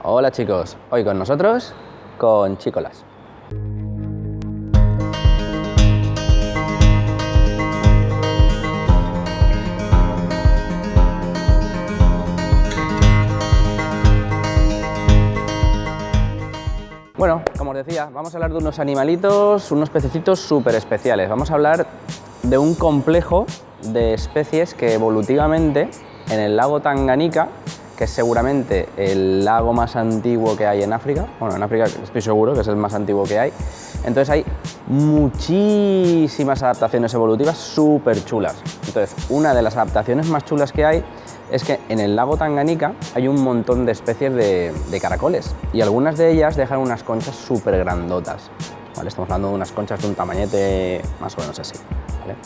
Hola chicos, hoy con nosotros, Conchícolas. Bueno, como os decía, vamos a hablar de unos animalitos, unos pececitos súper especiales. Vamos a hablar de un complejo de especies que evolutivamente en el lago Tanganica, que es seguramente el lago más antiguo que hay en África, bueno, en África estoy seguro que es el más antiguo que hay, entonces hay muchísimas adaptaciones evolutivas súper chulas. Entonces, una de las adaptaciones más chulas que hay es que en el lago Tanganica hay un montón de especies de caracoles y algunas de ellas dejan unas conchas súper grandotas, ¿vale? Estamos hablando de unas conchas de un tamañete más o menos así, ¿vale?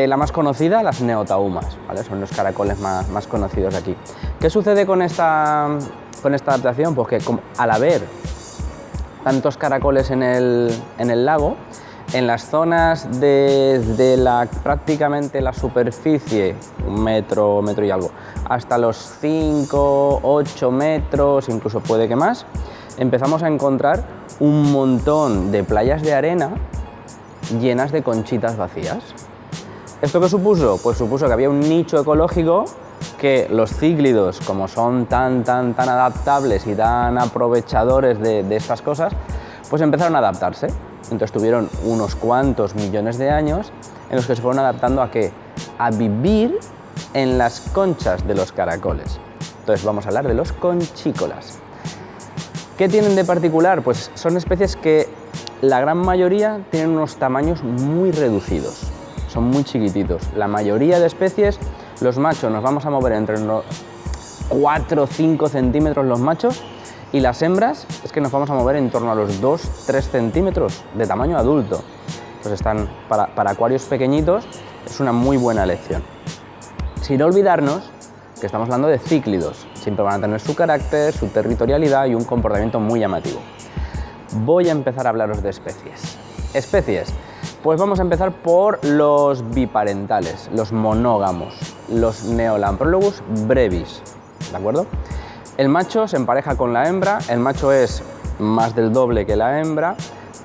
La más conocida, las neotaumas, ¿vale? Son los caracoles más conocidos de aquí. ¿Qué sucede con esta adaptación? Pues que al haber tantos caracoles en el lago, en las zonas desde prácticamente la superficie, un metro y algo, hasta los 5, 8 metros, incluso puede que más, empezamos a encontrar un montón de playas de arena llenas de conchitas vacías. ¿Esto qué supuso? Pues supuso que había un nicho ecológico que los cíclidos, como son tan adaptables y tan aprovechadores de estas cosas, pues empezaron a adaptarse. Entonces tuvieron unos cuantos millones de años en los que se fueron adaptando ¿a qué? A vivir en las conchas de los caracoles. Entonces vamos a hablar de los conchícolas. ¿Qué tienen de particular? Pues son especies que la gran mayoría tienen unos tamaños muy reducidos. Son muy chiquititos. La mayoría de especies, los machos nos vamos a mover entre unos 4 o 5 centímetros los machos y las hembras es que nos vamos a mover en torno a los 2-3 centímetros de tamaño adulto. Pues están para acuarios pequeñitos, es una muy buena elección. Sin olvidarnos que estamos hablando de cíclidos. Siempre van a tener su carácter, su territorialidad y un comportamiento muy llamativo. Voy a empezar a hablaros de especies. Especies. Pues vamos a empezar por los biparentales, los monógamos, los Neolamprologus brevis, ¿de acuerdo? El macho se empareja con la hembra, el macho es más del doble que la hembra,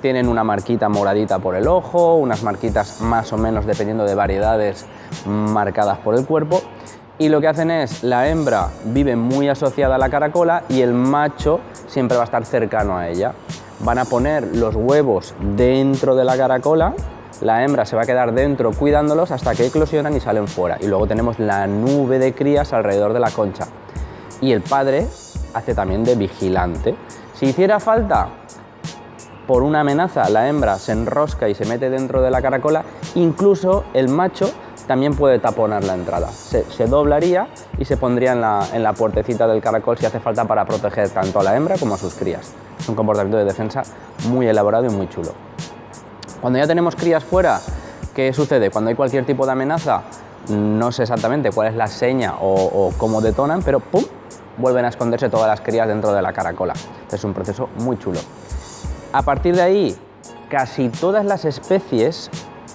tienen una marquita moradita por el ojo, unas marquitas más o menos, dependiendo de variedades, marcadas por el cuerpo, y lo que hacen es, la hembra vive muy asociada a la caracola y el macho siempre va a estar cercano a ella. Van a poner los huevos dentro de la caracola, la hembra se va a quedar dentro cuidándolos hasta que eclosionan y salen fuera. Y luego tenemos la nube de crías alrededor de la concha. Y el padre hace también de vigilante. Si hiciera falta, por una amenaza, la hembra se enrosca y se mete dentro de la caracola, incluso el macho también puede taponar la entrada. Se doblaría y se pondría en la puertecita del caracol si hace falta para proteger tanto a la hembra como a sus crías. Es un comportamiento de defensa muy elaborado y muy chulo. Cuando ya tenemos crías fuera, ¿qué sucede? Cuando hay cualquier tipo de amenaza, no sé exactamente cuál es la seña o cómo detonan, pero ¡pum!, vuelven a esconderse todas las crías dentro de la caracola. Es un proceso muy chulo. A partir de ahí, casi todas las especies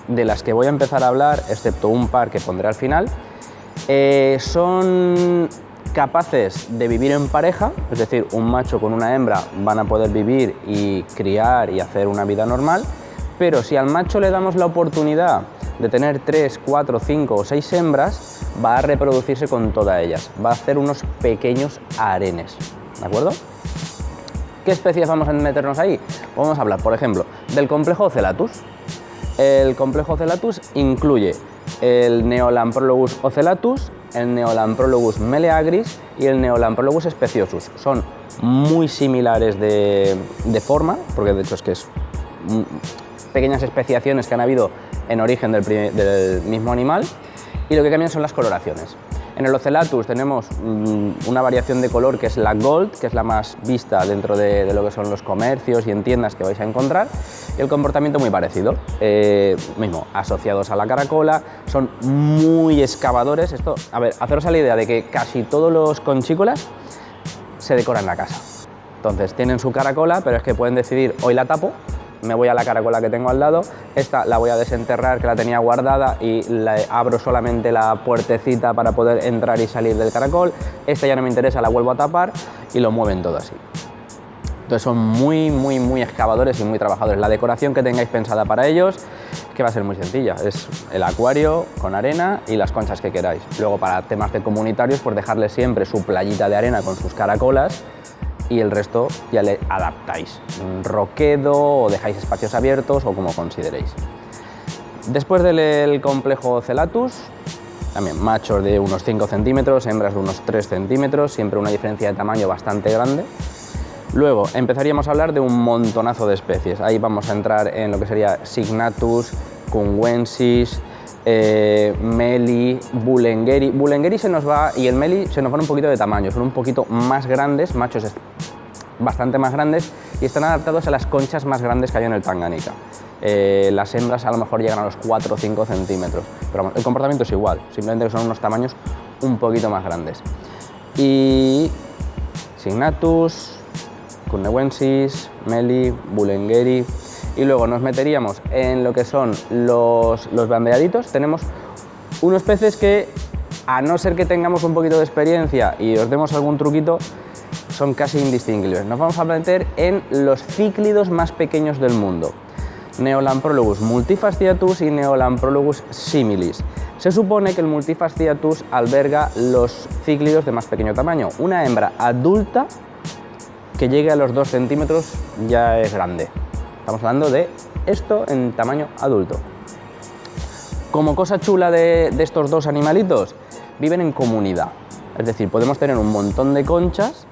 de las que voy a empezar a hablar, excepto un par que pondré al final, son capaces de vivir en pareja, es decir, un macho con una hembra van a poder vivir y criar y hacer una vida normal, pero si al macho le damos la oportunidad de tener 3, 4, 5 o 6 hembras, va a reproducirse con todas ellas, va a hacer unos pequeños harenes, ¿de acuerdo? ¿Qué especies vamos a meternos ahí? Vamos a hablar, por ejemplo, del complejo Ocellatus. El complejo Ocellatus incluye el Neolamprologus ocellatus, el Neolamprologus meleagris y el Neolamprologus speciosus. Son muy similares de forma, porque de hecho es que es pequeñas especiaciones que han habido en origen del mismo animal, y lo que cambian son las coloraciones. En el Ocellatus tenemos una variación de color que es la gold, que es la más vista dentro de lo que son los comercios y en tiendas que vais a encontrar, y el comportamiento muy parecido, mismo, asociados a la caracola, son muy excavadores. Esto, a ver, haceros a la idea de que casi todos los conchícolas se decoran la casa. Entonces tienen su caracola, pero es que pueden decidir, hoy la tapo, me voy a la caracola que tengo al lado, esta la voy a desenterrar, que la tenía guardada, y le abro solamente la puertecita para poder entrar y salir del caracol, esta ya no me interesa, la vuelvo a tapar y lo mueven todo así. Entonces son muy excavadores y muy trabajadores. La decoración que tengáis pensada para ellos, que va a ser muy sencilla, es el acuario con arena y las conchas que queráis. Luego para temas de comunitarios, pues dejarles siempre su playita de arena con sus caracolas, y el resto ya le adaptáis, un roquedo o dejáis espacios abiertos o como consideréis. Después del complejo Celatus, también machos de unos 5 centímetros, hembras de unos 3 centímetros, siempre una diferencia de tamaño bastante grande. Luego empezaríamos a hablar de un montonazo de especies. Ahí vamos a entrar en lo que sería Signatus, Cunguensis, Meli, Bulengeri. Bulengeri se nos va, y el Meli se nos van un poquito de tamaño, son un poquito más grandes, machos bastante más grandes, y están adaptados a las conchas más grandes que hay en el Tanganica. Las hembras a lo mejor llegan a los 4 o 5 centímetros, pero el comportamiento es igual, simplemente que son unos tamaños un poquito más grandes. Y Signatus, Cunguensis, Meli, Bulengeri, y luego nos meteríamos en lo que son los bandeaditos. Tenemos unos peces que, a no ser que tengamos un poquito de experiencia y os demos algún truquito, son casi indistinguibles. Nos vamos a meter en los cíclidos más pequeños del mundo: Neolamprologus multifasciatus y Neolamprologus similis. Se supone que el multifasciatus alberga los cíclidos de más pequeño tamaño. Una hembra adulta que llegue a los 2 centímetros ya es grande. Estamos hablando de esto en tamaño adulto. Como cosa chula de estos dos animalitos, viven en comunidad. Es decir, podemos tener un montón de conchas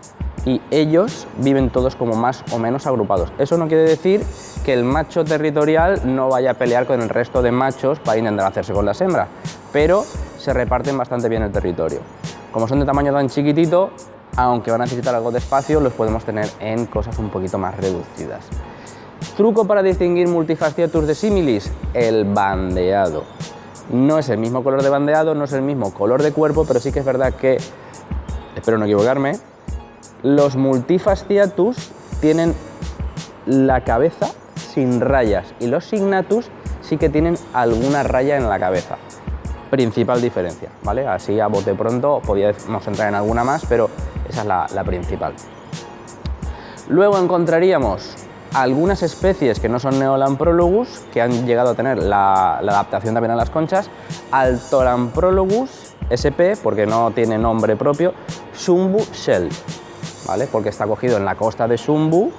y ellos viven todos como más o menos agrupados. Eso no quiere decir que el macho territorial no vaya a pelear con el resto de machos para intentar hacerse con las hembras, pero se reparten bastante bien el territorio. Como son de tamaño tan chiquitito, aunque van a necesitar algo de espacio, los podemos tener en cosas un poquito más reducidas. Truco para distinguir multifasciatus de similis: el bandeado. No es el mismo color de bandeado, no es el mismo color de cuerpo, pero sí que es verdad que, espero no equivocarme, los multifasciatus tienen la cabeza sin rayas y los signatus sí que tienen alguna raya en la cabeza. Principal diferencia, ¿vale? Así a bote pronto podríamos entrar en alguna más, pero esa es la principal. Luego encontraríamos algunas especies que no son Neolamprologus, que han llegado a tener la adaptación también a las conchas: Altolamprologus sp, porque no tiene nombre propio, Sumbu shell, ¿vale? Porque está cogido en la costa de Sumbu.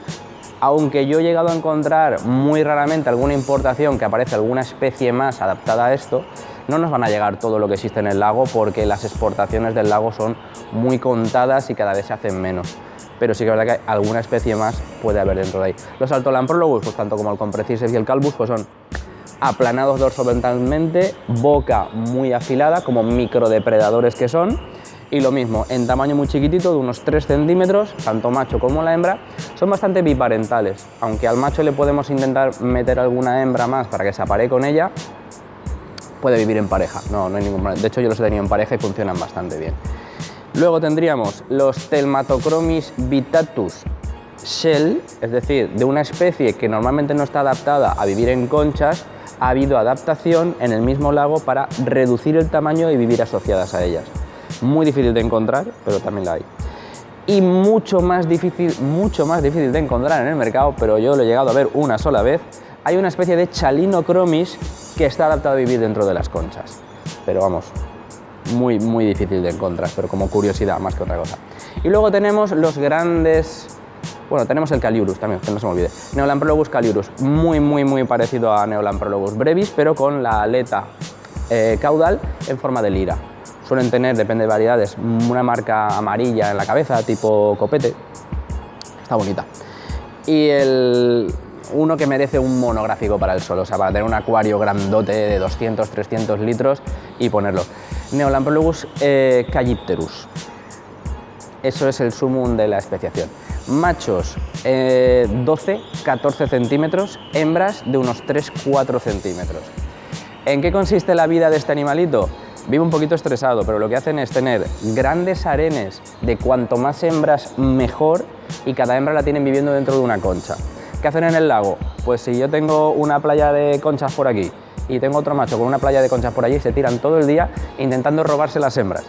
Aunque yo he llegado a encontrar muy raramente alguna importación que aparece alguna especie más adaptada a esto, no nos van a llegar todo lo que existe en el lago, porque las exportaciones del lago son muy contadas y cada vez se hacen menos. Pero sí que es verdad que alguna especie más puede haber dentro de ahí. Los Altolamprologus, pues tanto como el Comprecisses y el Calvus, pues son aplanados dorsoventralmente, boca muy afilada, como microdepredadores que son, y lo mismo, en tamaño muy chiquitito, de unos 3 centímetros, tanto macho como la hembra. Son bastante biparentales, aunque al macho le podemos intentar meter alguna hembra más para que se aparee con ella, puede vivir en pareja, no hay ningún problema. De hecho, yo los he tenido en pareja y funcionan bastante bien. Luego tendríamos los Thelmatochromis vittatus shell, es decir, de una especie que normalmente no está adaptada a vivir en conchas, ha habido adaptación en el mismo lago para reducir el tamaño y vivir asociadas a ellas. Muy difícil de encontrar, pero también la hay. Y mucho más difícil de encontrar en el mercado, pero yo lo he llegado a ver una sola vez. Hay una especie de Chalinochromis que está adaptado a vivir dentro de las conchas, pero vamos, muy difícil de encontrar, pero como curiosidad más que otra cosa. Y luego tenemos los grandes, bueno, tenemos el Caliurus también, que no se me olvide, Neolamprologus caliurus, muy parecido a Neolamprologus brevis, pero con la aleta caudal en forma de lira. Suelen tener, depende de variedades, una marca amarilla en la cabeza, tipo copete. Está bonita. Y uno que merece un monográfico para el sol, o sea, para tener un acuario grandote de 200-300 litros y ponerlo. Neolamprologus calypterus. Eso es el sumum de la especiación. Machos 12-14 centímetros, hembras de unos 3-4 centímetros. ¿En qué consiste la vida de este animalito? Vive un poquito estresado, pero lo que hacen es tener grandes harenes de cuanto más hembras mejor, y cada hembra la tienen viviendo dentro de una concha. ¿Qué hacen en el lago? pues si yo tengo una playa de conchas por aquí y tengo otro macho con una playa de conchas por allí, se tiran todo el día intentando robarse las hembras.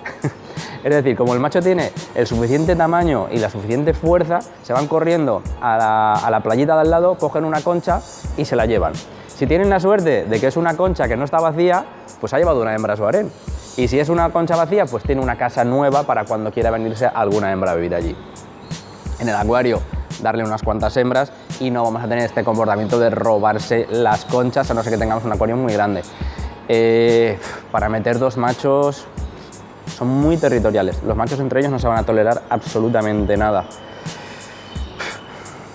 Es decir, como el macho tiene el suficiente tamaño y la suficiente fuerza, se van corriendo a la playita de al lado, cogen una concha y se la llevan. Si tienen la suerte de que es una concha que no está vacía, pues ha llevado una hembra a su harén. Y si es una concha vacía, pues tiene una casa nueva para cuando quiera venirse alguna hembra a vivir allí. En el acuario, darle unas cuantas hembras y no vamos a tener este comportamiento de robarse las conchas, a no ser que tengamos un acuario muy grande. Para meter 2 machos son muy territoriales. Los machos entre ellos no se van a tolerar absolutamente nada.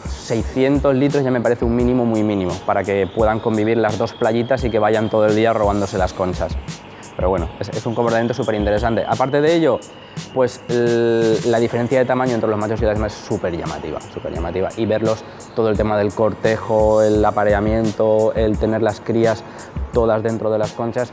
600 litros ya me parece un mínimo muy mínimo para que puedan convivir las 2 playitas y que vayan todo el día robándose las conchas. Pero bueno, es un comportamiento súper interesante. Aparte de ello, pues la diferencia de tamaño entre los machos y las hembras es súper llamativa. Y verlos, todo el tema del cortejo, el apareamiento, el tener las crías todas dentro de las conchas,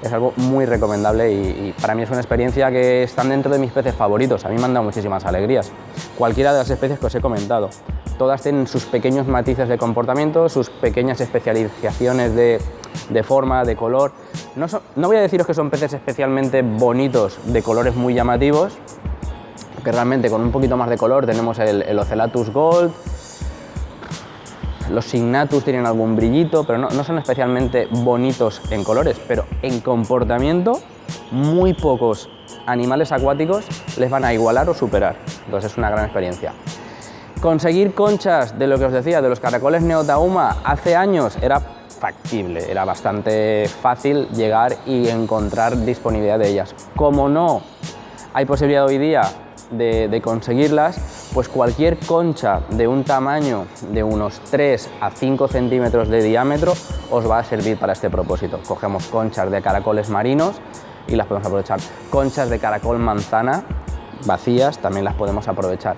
es algo muy recomendable y para mí es una experiencia que están dentro de mis peces favoritos. A mí me han dado muchísimas alegrías. Cualquiera de las especies que os he comentado, todas tienen sus pequeños matices de comportamiento, sus pequeñas especializaciones de forma, de color. No voy a deciros que son peces especialmente bonitos, de colores muy llamativos, porque realmente con un poquito más de color tenemos el Ocellatus Gold, los Signatus tienen algún brillito, pero no son especialmente bonitos en colores, pero en comportamiento muy pocos animales acuáticos les van a igualar o superar. Entonces es una gran experiencia. Conseguir conchas, de lo que os decía, de los caracoles Neotauma, hace años era factible, era bastante fácil llegar y encontrar disponibilidad de ellas. Como no hay posibilidad hoy día de conseguirlas, pues cualquier concha de un tamaño de unos 3 a 5 centímetros de diámetro os va a servir para este propósito. Cogemos conchas de caracoles marinos y las podemos aprovechar. Conchas de caracol manzana vacías también las podemos aprovechar.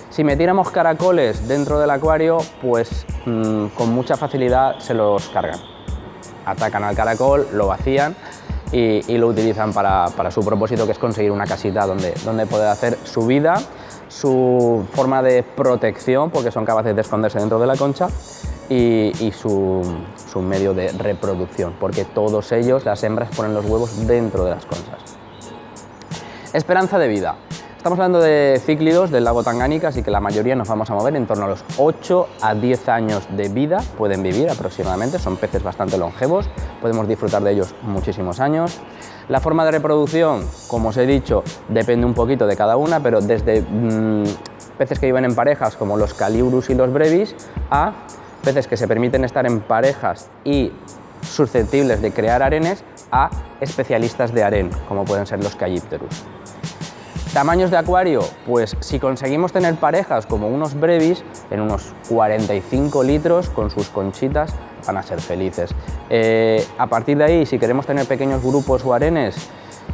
Si metiéramos caracoles dentro del acuario, pues con mucha facilidad se los cargan. Atacan al caracol, lo vacían y lo utilizan para su propósito, que es conseguir una casita donde poder hacer su vida, su forma de protección, porque son capaces de esconderse dentro de la concha, y su medio de reproducción, porque todos ellos, las hembras, ponen los huevos dentro de las conchas. Esperanza de vida. Estamos hablando de cíclidos del lago Tanganica, así que la mayoría nos vamos a mover en torno a los 8 a 10 años de vida, pueden vivir aproximadamente, son peces bastante longevos, podemos disfrutar de ellos muchísimos años. La forma de reproducción, como os he dicho, depende un poquito de cada una, pero desde peces que viven en parejas como los Caliurus y los Brevis, a peces que se permiten estar en parejas y susceptibles de crear harenes, a especialistas de harén, como pueden ser los Calypterus. Tamaños de acuario, pues si conseguimos tener parejas como unos Brevis, en unos 45 litros con sus conchitas, van a ser felices. A partir de ahí, si queremos tener pequeños grupos o harenes,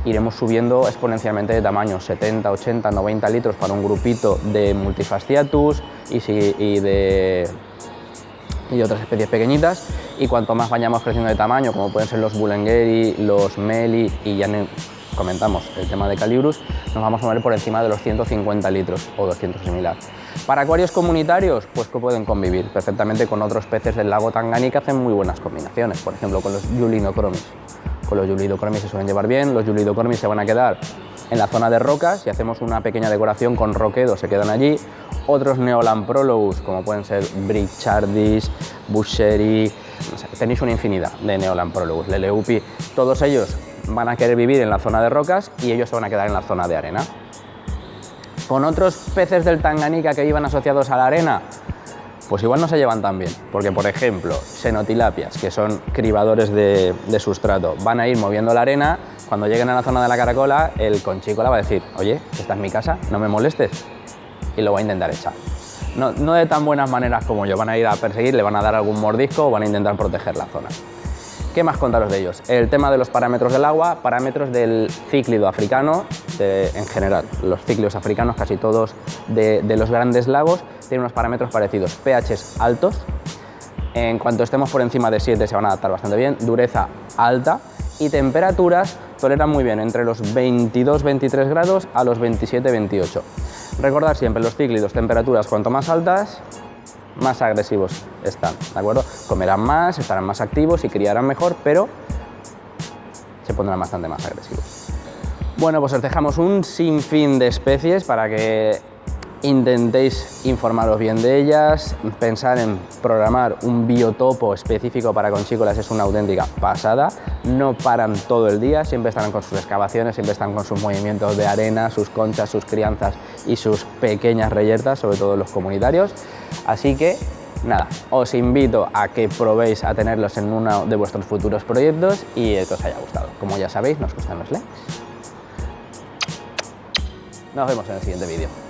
iremos subiendo exponencialmente de tamaño, 70, 80, 90 litros para un grupito de Multifasciatus y otras especies pequeñitas, y cuanto más vayamos creciendo de tamaño, como pueden ser los Bullengeri, los Meli y ya comentamos el tema de Caliurus, nos vamos a mover por encima de los 150 litros o 200 similar. Para acuarios comunitarios, pues que pueden convivir perfectamente con otros peces del lago Tanganica, hacen muy buenas combinaciones, por ejemplo con los Julinochromis. Con los Julinochromis se suelen llevar bien, los Julinochromis se van a quedar en la zona de rocas y hacemos una pequeña decoración con roquedo, se quedan allí. Otros Neolamprologus, como pueden ser Brichardis, Buscheri, no sé, tenéis una infinidad de Neolamprologus, Leleupi, todos ellos van a querer vivir en la zona de rocas y ellos se van a quedar en la zona de arena. Con otros peces del Tanganica que vivan asociados a la arena, pues igual no se llevan tan bien, porque por ejemplo, Xenotilapias, que son cribadores de sustrato, van a ir moviendo la arena, cuando lleguen a la zona de la caracola, el conchícola va a decir, oye, esta es mi casa, no me molestes, y lo va a intentar echar. No de tan buenas maneras como yo, van a ir a perseguir, le van a dar algún mordisco o van a intentar proteger la zona. ¿Qué más contaros de ellos? El tema de los parámetros del agua, parámetros del cíclido africano, en general, los cíclidos africanos, casi todos de los grandes lagos, tienen unos parámetros parecidos, pHs altos, en cuanto estemos por encima de 7 se van a adaptar bastante bien, dureza alta y temperaturas toleran muy bien, entre los 22-23 grados a los 27-28. Recordad siempre, los cíclidos, temperaturas cuanto más altas, más agresivos están, ¿de acuerdo? Comerán más, estarán más activos y criarán mejor, pero se pondrán bastante más agresivos. Bueno, pues os dejamos un sinfín de especies para que intentéis informaros bien de ellas. Pensar en programar un biotopo específico para conchícolas es una auténtica pasada. No paran todo el día, siempre están con sus excavaciones, siempre están con sus movimientos de arena, sus conchas, sus crianzas y sus pequeñas reyertas, sobre todo los comunitarios. Así que nada, os invito a que probéis a tenerlos en uno de vuestros futuros proyectos y que os haya gustado. Como ya sabéis, nos gustan los likes. Nos vemos en el siguiente vídeo.